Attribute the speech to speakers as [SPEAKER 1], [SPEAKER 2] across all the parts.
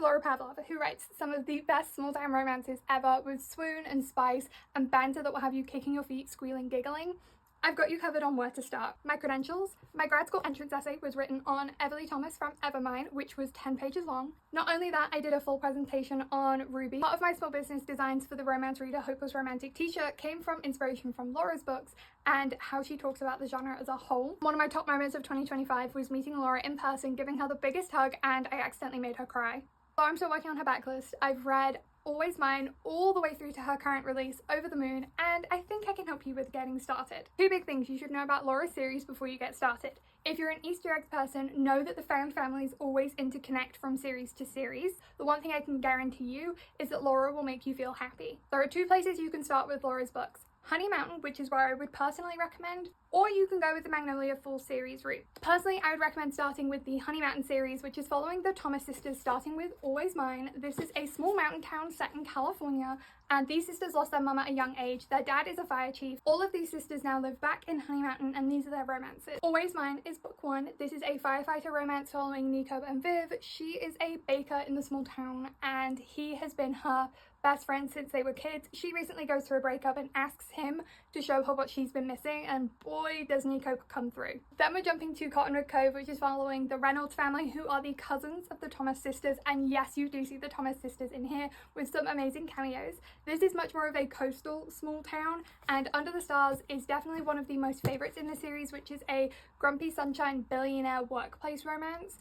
[SPEAKER 1] have Laura Pavlov, who writes some of the best small town romances ever with swoon and spice and banter that will have you kicking your feet, squealing, giggling. I've got you covered on where to start. My credentials: my grad school entrance essay was written on Everly Thomas from Evermine, which was 10 pages long. Not only that, I did a full presentation on Ruby. Part of my small business designs for the Romance Reader Hopeless Romantic t-shirt came from inspiration from Laura's books and how she talks about the genre as a whole. One of my top moments of 2025 was meeting Laura in person, giving her the biggest hug, and I accidentally made her cry. While I'm still working on her backlist, I've read Always Mine all the way through to her current release, Over the Moon, and I think I can help you with getting started. Two big things you should know about Laura's series before you get started. If you're an Easter eggs person, know that the found families always interconnect from series to series. The one thing I can guarantee you is that Laura will make you feel happy. There are two places you can start with Laura's books: Honey Mountain, which is where I would personally recommend, or you can go with the Magnolia Falls series route. Personally, I would recommend starting with the Honey Mountain series, which is following the Thomas sisters, starting with Always Mine. This is a small mountain town set in California, and these sisters lost their mum at a young age. Their dad is a fire chief. All of these sisters now live back in Honey Mountain, and these are their romances. Always Mine is book one. This is a firefighter romance following Nico and Viv. She is a baker in the small town, and he has been her best friend since they were kids. She recently goes through a breakup and asks him to show her what she's been missing, and boy does Nico come through. Then we're jumping to Cottonwood Cove, which is following the Reynolds family, who are the cousins of the Thomas sisters, and yes, you do see the Thomas sisters in here with some amazing cameos. This is much more of a coastal small town, and Under the Stars is definitely one of the most favorites in the series, which is a grumpy sunshine billionaire workplace romance.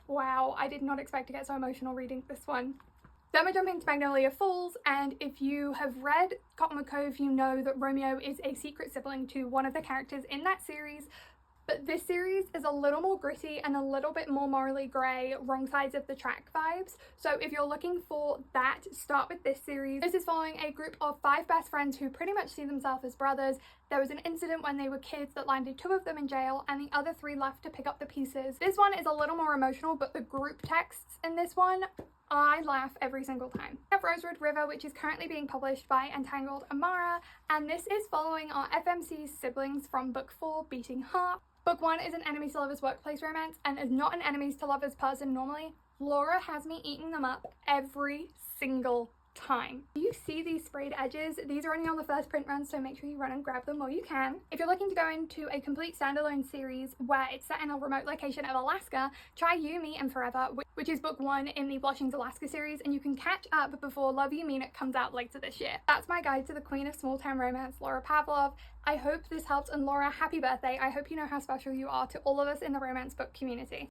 [SPEAKER 1] Wow, I did not expect to get so emotional reading this one. Then we're jumping to Magnolia Falls, and if you have read Cottonwood Cove, you know that Romeo is a secret sibling to one of the characters in that series. But this series is a little more gritty and a little bit more morally grey, wrong sides of the track vibes. So if you're looking for that, start with this series. This is following a group of 5 best friends who pretty much see themselves as brothers. There was an incident when they were kids that landed 2 of them in jail, and the other 3 left to pick up the pieces. This one is a little more emotional, but the group texts in this one, I laugh every single time. We have Rosewood River, which is currently being published by Entangled Amara, and this is following our FMC siblings from book 4, Beating Heart. Book 1 is an enemies to lovers workplace romance, and as not an enemies to lovers person normally, Laura has me eating them up every single time. Do you see these sprayed edges? These are only on the first print run, so make sure you run and grab them while you can. If you're looking to go into a complete standalone series where it's set in a remote location of Alaska, try You, Me and Forever, which is book 1 in the Blushings Alaska series, and you can catch up before Love You Mean It comes out later this year. That's my guide to the queen of small town romance, Laura Pavlov. I hope this helps, and Laura, happy birthday. I hope you know how special you are to all of us in the romance book community.